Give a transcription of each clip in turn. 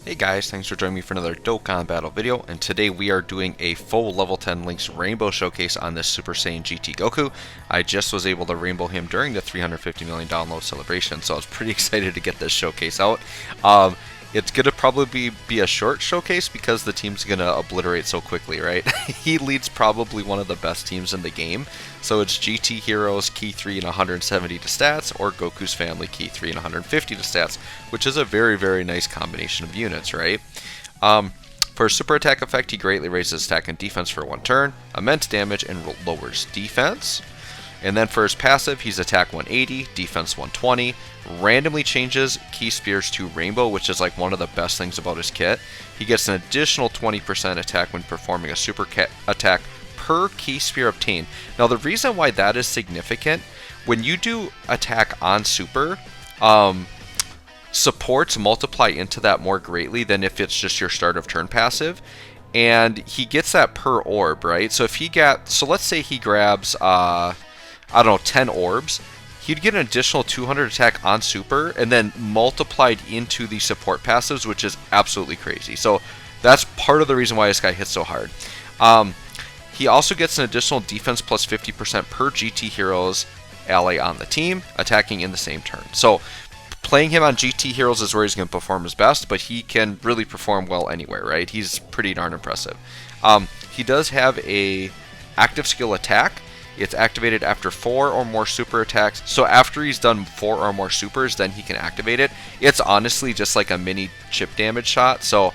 Hey guys, thanks for joining me for another Dokkan battle video, and today we are doing a full level 10 Link's Rainbow Showcase on this Super Saiyan GT Goku. I just was able to rainbow him during the 350 million download celebration, so I was pretty excited to get this showcase out. It's going to probably be a short showcase because the team's going to obliterate so quickly, right? He leads probably one of the best teams in the game. So it's GT Heroes, Key 3 and 170 to stats, or Goku's Family, Key 3 and 150 to stats, which is a very, very nice combination of units, right? For his super attack effect, he greatly raises attack and defense for one turn, immense damage, and lowers defense. And then for his passive, he's attack 180, defense 120, randomly changes key spears to rainbow, which is like one of the best things about his kit. He gets an additional 20% attack when performing a super attack per key spear obtained. Now the reason why that is significant, when you do attack on super, supports multiply into that more greatly than if it's just your start of turn passive. And he gets that per orb, right? So if he let's say he grabs I don't know, 10 orbs, he'd get an additional 200 attack on super and then multiplied into the support passives, which is absolutely crazy. So that's part of the reason why this guy hits so hard. He also gets an additional defense plus 50% per GT Heroes ally on the team, attacking in the same turn. So playing him on GT Heroes is where he's going to perform his best, but he can really perform well anywhere, right? He's pretty darn impressive. He does have a active skill attack. It's activated after 4 or more super attacks. So after he's done 4 or more supers, then he can activate it. It's honestly just like a mini chip damage shot. So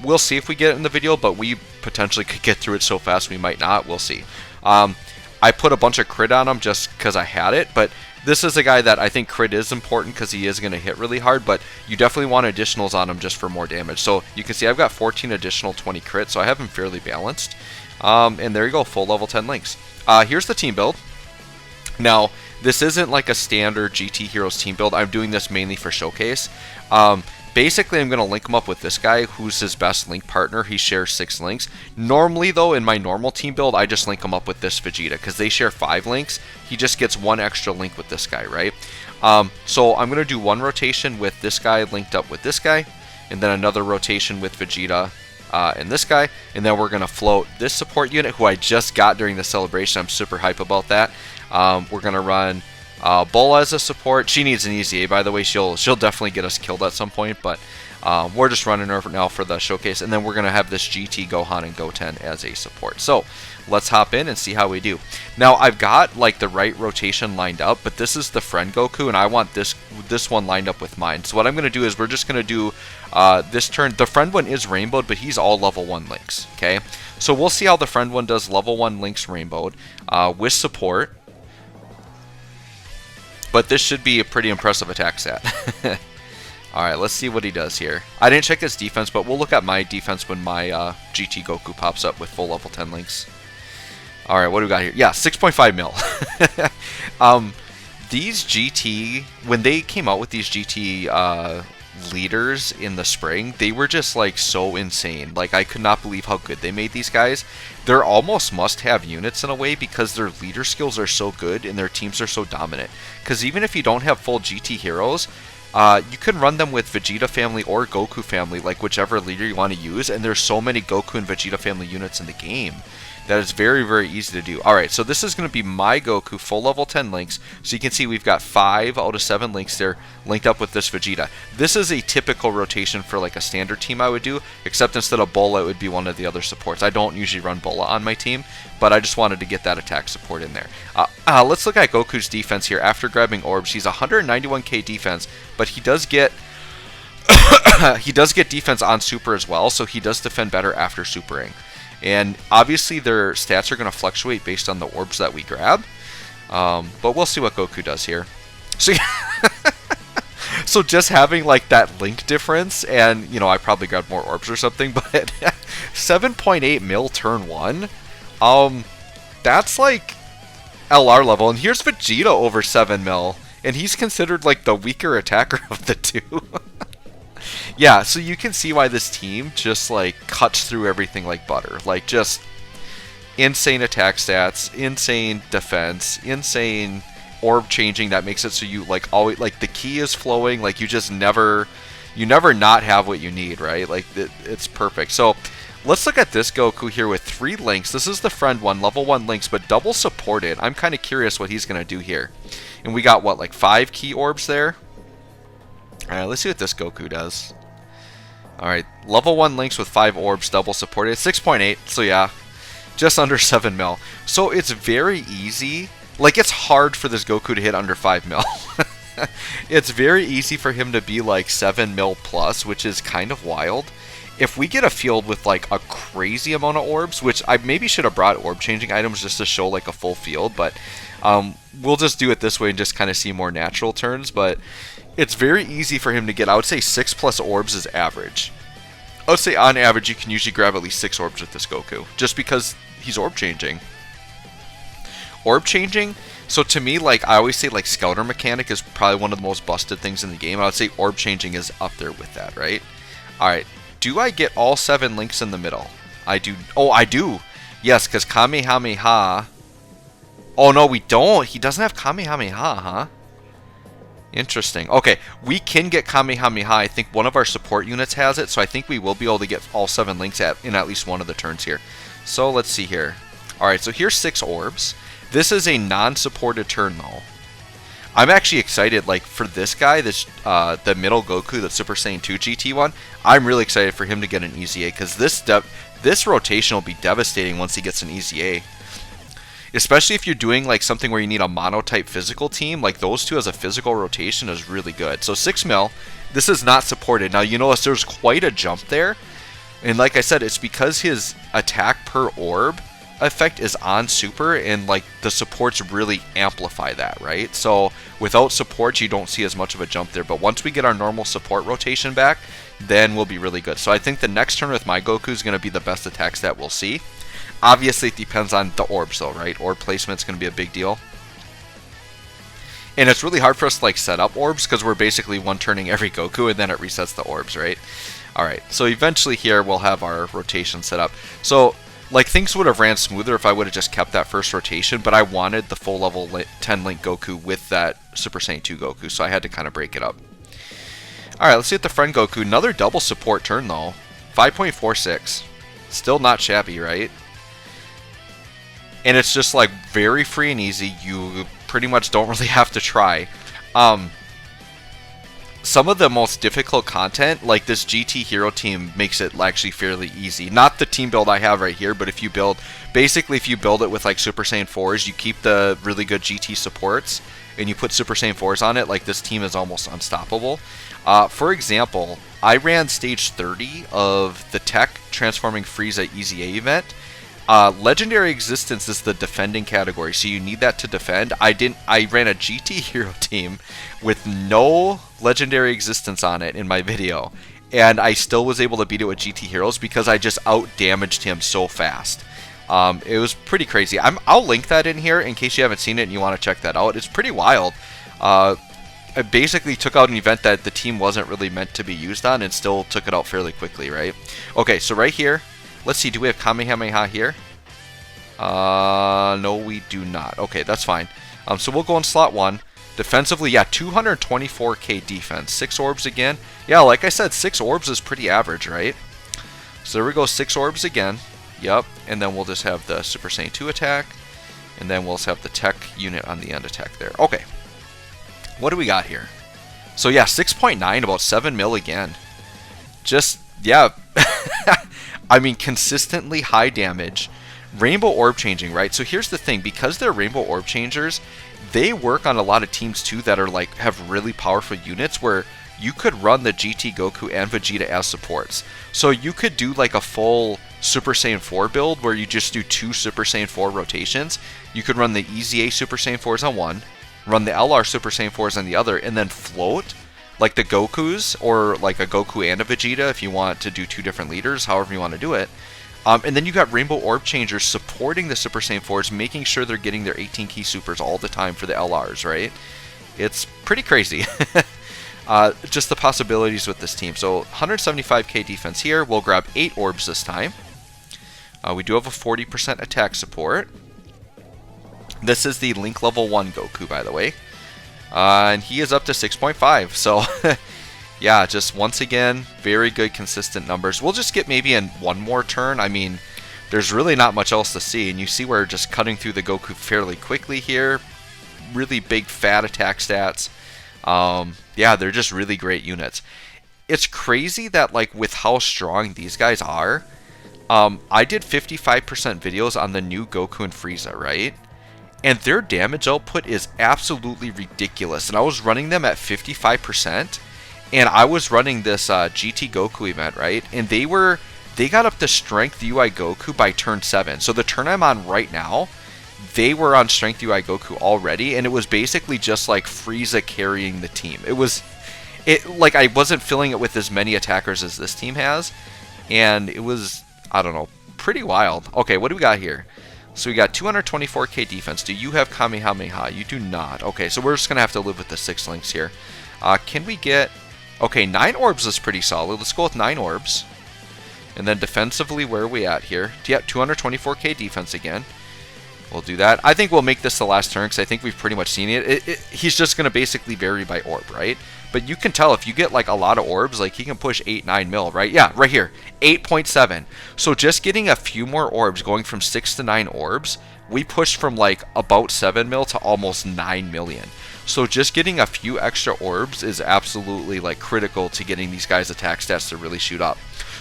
we'll see if we get it in the video, but we potentially could get through it so fast we might not. We'll see. I put a bunch of crit on him just because I had it, but this is a guy that I think crit is important because he is going to hit really hard, but you definitely want additionals on him just for more damage. So you can see I've got 14 additional 20 crit, so I have him fairly balanced. And there you go, full level 10 links. Here's the team build. Now, this isn't like a standard GT Heroes team build. I'm doing this mainly for showcase. Basically, I'm going to link him up with this guy, who's his best link partner. He shares 6 links. Normally, though, in my normal team build, I just link him up with this Vegeta, because they share 5 links. He just gets 1 extra link with this guy, right? So I'm going to do 1 rotation with this guy linked up with this guy, and then another rotation with Vegeta and this guy, and then we're going to float this support unit, who I just got during the celebration. I'm super hype about that. We're going to run Bola as a support. She needs an easy A, by the way. She'll definitely get us killed at some point, but we're just running her now for the showcase, and then we're going to have this GT Gohan and Goten as a support. So let's hop in and see how we do. Now I've got like the right rotation lined up, but this is the friend Goku, and I want this one lined up with mine. So what I'm going to do is we're just going to do this turn. The friend one is rainbowed, but he's all level 1 links. Okay, so we'll see how the friend one does level 1 links rainbowed with support. But this should be a pretty impressive attack stat. Alright, let's see what he does here. I didn't check his defense, but we'll look at my defense when my GT Goku pops up with full level 10 links. Alright, what do we got here? Yeah, 6.5 mil. These GT, when they came out with these GT leaders in the spring, they were just like so insane. Like, I could not believe how good they made these guys. They're almost must-have units in a way because their leader skills are so good and their teams are so dominant. Because even if you don't have full GT heroes, you can run them with Vegeta family or Goku family, like whichever leader you want to use, and there's so many Goku and Vegeta family units in the game that is very, very easy to do. Alright, so this is going to be my Goku, full level 10 links. So you can see we've got 5 out of 7 links there linked up with this Vegeta. This is a typical rotation for like a standard team I would do, except instead of Bola, it would be one of the other supports. I don't usually run Bola on my team, but I just wanted to get that attack support in there. Let's look at Goku's defense here. After grabbing orbs, he's 191k defense, but he does get he does get defense on super as well, so he does defend better after supering. And obviously their stats are going to fluctuate based on the orbs that we grab. But we'll see what Goku does here. So, so just having like that link difference, and you know, I probably grabbed more orbs or something, but 7.8 mil turn 1. That's like LR level. And here's Vegeta over 7 mil. And he's considered like the weaker attacker of the two. Yeah, so you can see why this team just like cuts through everything like butter. Like, just insane attack stats, insane defense, insane orb changing that makes it so you like always like the key is flowing, like you just never You never not have what you need, right? Like, it's perfect. So, let's look at this Goku here with 3 links. This is the friend one, level 1 links, but double supported. I'm kind of curious what he's going to do here. And we got, what, like 5 key orbs there? Alright, let's see what this Goku does. Alright, level 1 links with 5 orbs, double supported. 6.8, so yeah, just under 7 mil. So it's very easy. Like, it's hard for this Goku to hit under 5 mil. It's very easy for him to be like 7 mil plus, which is kind of wild. If we get a field with like a crazy amount of orbs, which I maybe should have brought orb changing items just to show like a full field, but we'll just do it this way and just kind of see more natural turns. But it's very easy for him to get, I would say 6 plus orbs is average. I would say on average you can usually grab at least 6 orbs with this Goku, just because he's orb changing. Orb changing, so to me, like, I always say, like, Scouter mechanic is probably one of the most busted things in the game. I would say orb changing is up there with that, right? Alright, do I get all 7 links in the middle? I do. Oh, I do! Yes, because Kamehameha... Oh, no, we don't! He doesn't have Kamehameha, huh? Interesting. Okay, we can get Kamehameha. I think one of our support units has it, so I think we will be able to get all 7 links in at least one of the turns here. So, let's see here. Alright, so here's 6 orbs. This is a non-supported turn, though. I'm actually excited, like, for this guy, this the middle Goku, the Super Saiyan 2 GT one. I'm really excited for him to get an easy A, because this rotation will be devastating once he gets an easy A. Especially if you're doing, like, something where you need a mono-type physical team, like, those two as a physical rotation is really good. So 6 mil, this is not supported. Now, you notice there's quite a jump there. And like I said, it's because his attack per orb effect is on super, and like the supports really amplify that, right? So without support you don't see as much of a jump there, but once we get our normal support rotation back, then we'll be really good. So I think the next turn with my Goku is going to be the best attack stat we'll see. Obviously it depends on the orbs though, right? Orb placement's going to be a big deal. And it's really hard for us to like set up orbs because we're basically one turning every Goku and then it resets the orbs, right? Alright, so eventually here we'll have our rotation set up. So like, things would have ran smoother if I would have just kept that first rotation, but I wanted the full level 10 link Goku with that Super Saiyan 2 Goku, so I had to kind of break it up. Alright, let's see at the friend Goku. Another double support turn, though. 5.46. Still not shabby, right? And it's just, like, very free and easy. You pretty much don't really have to try. Some of the most difficult content, like this GT hero team, makes it actually fairly easy. Not the team build I have right here, but if you build, basically if you build it with like Super Saiyan 4s, you keep the really good GT supports, and you put Super Saiyan 4s on it, like this team is almost unstoppable. For example, I ran stage 30 of the Tech Transforming Frieza EZA event. Legendary Existence is the defending category, so you need that to defend. I ran a GT hero team with no Legendary Existence on it in my video, and I still was able to beat it with GT heroes because I just out-damaged him so fast. It was pretty crazy. I'll link that in here in case you haven't seen it and you want to check that out. It's pretty wild. I basically took out an event that the team wasn't really meant to be used on and still took it out fairly quickly, right? Okay, so right here, let's see, do we have Kamehameha here? No, we do not. Okay, that's fine. So we'll go in slot 1. Defensively, yeah, 224k defense. 6 orbs again. Yeah, like I said, 6 orbs is pretty average, right? So there we go, 6 orbs again. Yep, and then we'll just have the Super Saiyan 2 attack. And then we'll just have the tech unit on the end attack there. Okay. What do we got here? So yeah, 6.9, about 7 mil again. Just, yeah. I mean, consistently high damage. Rainbow orb changing, right? So here's the thing, because they're rainbow orb changers, they work on a lot of teams too that are like have really powerful units where you could run the GT Goku and Vegeta as supports. So you could do like a full Super Saiyan 4 build where you just do 2 Super Saiyan 4 rotations. You could run the EZA Super Saiyan 4s on one, run the LR Super Saiyan 4s on the other, and then float like the Gokus, or like a Goku and a Vegeta if you want to do 2 different leaders, however you want to do it. And then you got Rainbow Orb Changers supporting the Super Saiyan 4s, making sure they're getting their 18 key supers all the time for the LRs, right? It's pretty crazy. Just the possibilities with this team. So 175k defense here. We'll grab 8 orbs this time. We do have a 40% attack support. This is the Link level 1 Goku, by the way. And he is up to 6.5. So Yeah, just once again, very good consistent numbers. We'll just get maybe in one more turn. I mean, there's really not much else to see, and you see we're just cutting through the Goku fairly quickly here. Really big fat attack stats. Yeah, they're just really great units. It's crazy that like with how strong these guys are, I did 55% videos on the new Goku and Frieza, right? And their damage output is absolutely ridiculous. And I was running them at 55%, and I was running this GT Goku event, right? And they got up to Strength UI Goku by turn 7. So the turn I'm on right now, they were on Strength UI Goku already, and it was basically just like Frieza carrying the team. It like I wasn't filling it with as many attackers as this team has, and it was, I don't know, pretty wild. Okay, what do we got here? So we got 224k defense. Do you have Kamehameha? You do not. Okay, so we're just going to have to live with the 6 links here. Can we get... Okay, 9 orbs is pretty solid. Let's go with 9 orbs. And then defensively, where are we at here? Yeah, 224k defense again. We'll do that. I think we'll make this the last turn because I think we've pretty much seen it. He's just going to basically vary by orb, right? But you can tell if you get like a lot of orbs, like he can push 8-9 mil, right? Yeah, right here, 8.7. So just getting a few more orbs, going from 6 to 9 orbs, we pushed from like about 7 mil to almost 9 million. So just getting a few extra orbs is absolutely like critical to getting these guys' attack stats to really shoot up.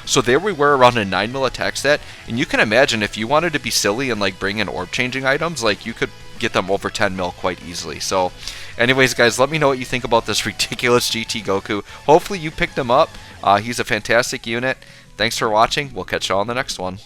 So there we were around a 9 mil attack stat, and you can imagine if you wanted to be silly and like bring in orb changing items, like you could get them over 10 mil quite easily. So anyways, guys, let me know what you think about this ridiculous GT Goku. Hopefully you picked him up. He's a fantastic unit. Thanks for watching. We'll catch you all on the next one.